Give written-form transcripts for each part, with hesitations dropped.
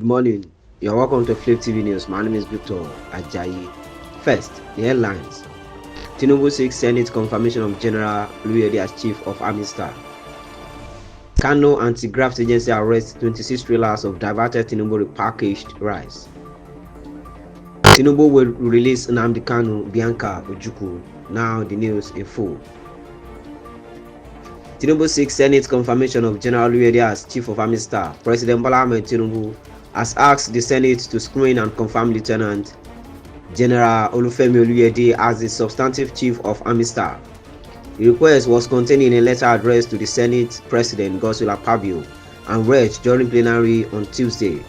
morning. You're welcome to Flip TV News. My name is Victor Ajayi. First, the headlines. Tinubu seeks Senate confirmation of General Oluyede as Chief of Army Staff. Kanu anti-graft agency arrests 26 trailers of diverted Tinubu repackaged rice. Tinubu will release Nnamdi Kanu, Bianca Ojukwu. Now the news in full. Tinubu seeks Senate confirmation of General Oluyede as Chief of Army Staff. President Bola Ahmed Tinubu has asked the Senate to screen and confirm Lieutenant General Oluyede as the substantive Chief of Army Staff. The request was contained in a letter addressed to the Senate President Godswill Akpabio and read during plenary on Tuesday.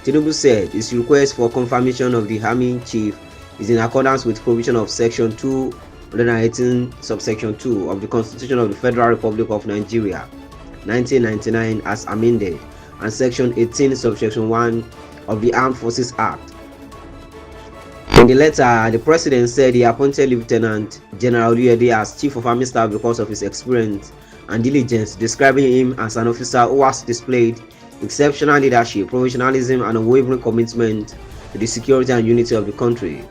Tinubu said his request for confirmation of the Army Chief is in accordance with provision of Section 218, subsection 2 of the Constitution of the Federal Republic of Nigeria, 1999 as amended, and Section 18, subsection 1 of the Armed Forces Act. In the letter, the President said he appointed Lieutenant General Oluyede as Chief of Army Staff because of his experience and diligence, describing him as an officer who has displayed exceptional leadership, professionalism, and unwavering commitment to the security and unity of the country.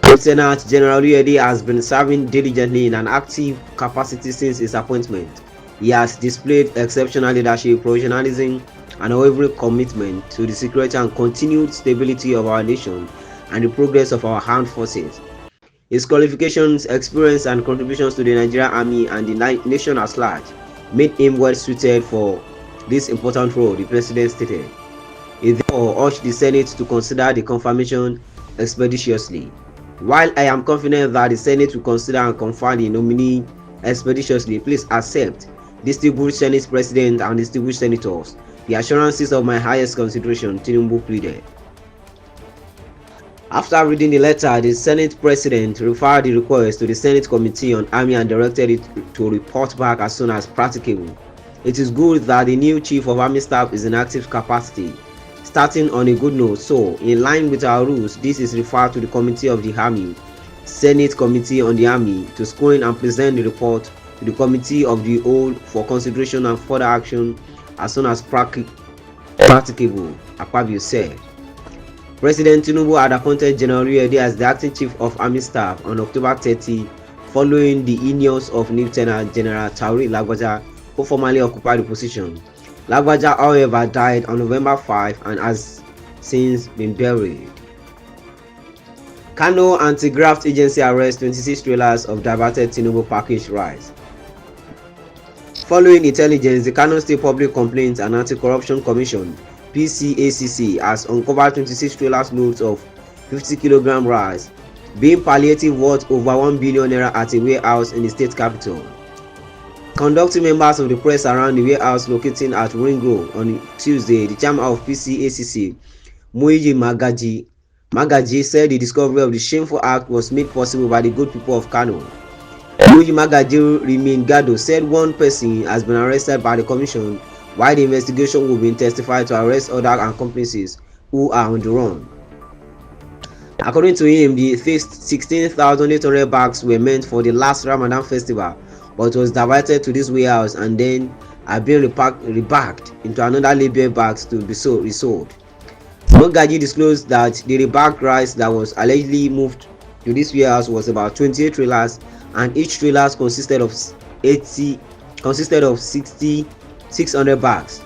Lieutenant General Oluyede has been serving diligently in an active capacity since his appointment. He has displayed exceptional leadership, professionalism, and unwavering commitment to the security and continued stability of our nation and the progress of our armed forces. His qualifications, experience, and contributions to the Nigerian Army and the nation at large made him well suited for this important role, the President stated. He therefore urged the Senate to consider the confirmation expeditiously. While I am confident that the Senate will consider and confirm the nominee expeditiously, please accept, distinguished Senate President and distinguished Senators, the assurances of my highest consideration, Tinubu pleaded. After reading the letter, the Senate President referred the request to the Senate Committee on Army and directed it to report back as soon as practicable. It is good that the new Chief of Army Staff is in active capacity, starting on a good note. So, in line with our rules, this is referred to the Committee of the Army, Senate Committee on the Army, to screen and present the report to the Committee of the Whole for consideration and further action as soon as practicable, Akpabio said. President Tinubu had appointed General Oluyede as the acting Chief of Army Staff on October 30, following the illness of Lieutenant General Tauri Lagbaja, who formerly occupied the position. Lagbaja, however, died on November 5 and has since been buried. Kanu anti-graft agency arrests 26 trailers of diverted Tinubu packaged rice. Following intelligence, the Kanu State Public Complaints and Anti-Corruption Commission (PCACC) has uncovered 26 trailers loads of 50 kg rice, being palliative worth over 1 billion naira at a warehouse in the state capital. Conducting members of the press around the warehouse located at Ring Road on Tuesday, the chairman of PCACC, Muiji Magaji, said the discovery of the shameful act was made possible by the good people of Kanu. Muiji Magaji Rimin Gado said one person has been arrested by the commission, while the investigation will be intensified to arrest other accomplices who are on the run. According to him, the 16,800 bags were meant for the last Ramadan festival, but was diverted to this warehouse and then are being rebagged into another label bags to be resold. Magaji disclosed that the rebagged rice that was allegedly moved to this warehouse was about 28 trailers, and each trailer consisted of 600 bags.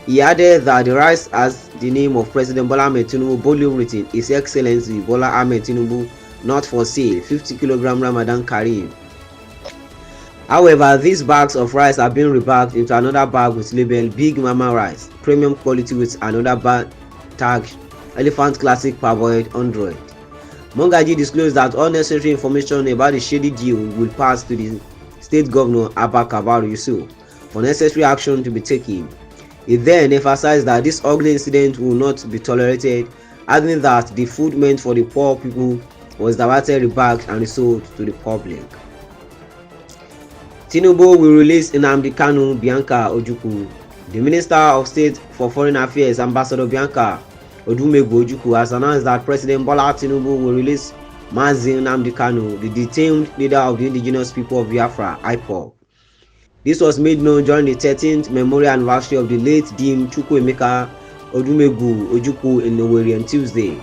He added that the rice has the name of President Bola Ahmed Tinubu boldly written, His Excellency Bola Ahmed Tinubu, not for sale, 50 kg Ramadan Kareem. However, these bags of rice are being rebagged into another bag with label Big Mama Rice, premium quality, with another bag tagged Elephant Classic Parboiled 100. Mongaji disclosed that all necessary information about the shady deal will pass to the State Governor Abba Kabir Yusuf for necessary action to be taken. He then emphasized that this ugly incident will not be tolerated, adding that the food meant for the poor people was diverted, rebagged, and resold to the public. Tinubu will release Nnamdi Kanu, Bianca Ojukwu. The Minister of State for Foreign Affairs, Ambassador Bianca Ojukwu, has announced that President Bola Tinubu will release Mazi Nnamdi Kanu, the detained leader of the indigenous people of Biafra, IPOB. This was made known during the 13th memorial anniversary of the late Dim Chukwuemeka Odumegu Ojukwu in Owerri on Tuesday.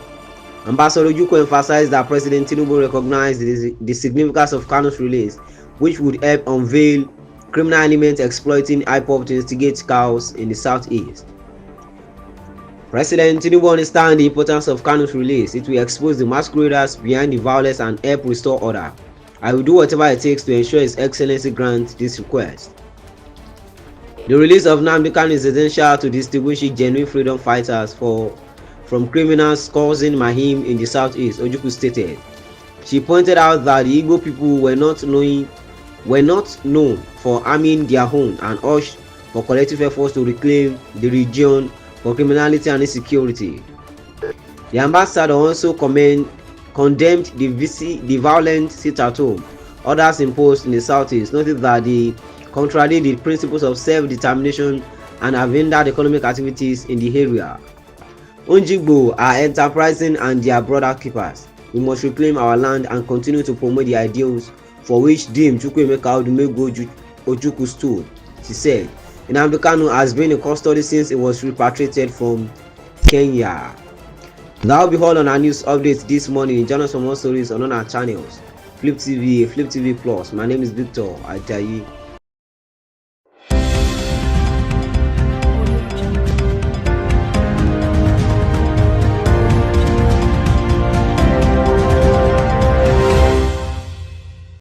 Ambassador Ojukwu emphasized that President Tinubu recognized the significance of Kanu's release, which would help unveil criminal elements exploiting IPOB to instigate chaos in the southeast. President Tinubu understands the importance of Kanu's release. It will expose the masqueraders behind the violence and help restore order. I will do whatever it takes to ensure His Excellency grants this request. The release of Nnamdi Kanu is essential to distinguishing genuine freedom fighters from criminals causing mayhem in the southeast, Ojukwu stated. She pointed out that the Igbo people were not known for arming their own and urged for collective efforts to reclaim the region for criminality and insecurity. The ambassador also condemned the violent sit-at-home orders imposed in the southeast, noted that they contradict the principles of self-determination and have hindered economic activities in the area. Onjigbo are enterprising and they are brother keepers. We must reclaim our land and continue to promote the ideals for which Dim Chukwuemeka Odumegwu Ojukwu stood, she said. Nnamdi Kanu has been in custody since he was repatriated from Kenya. That will be all on our news updates this morning. Join us for more stories on our channels. Flip TV, Flip TV Plus. My name is Victor Ajayi.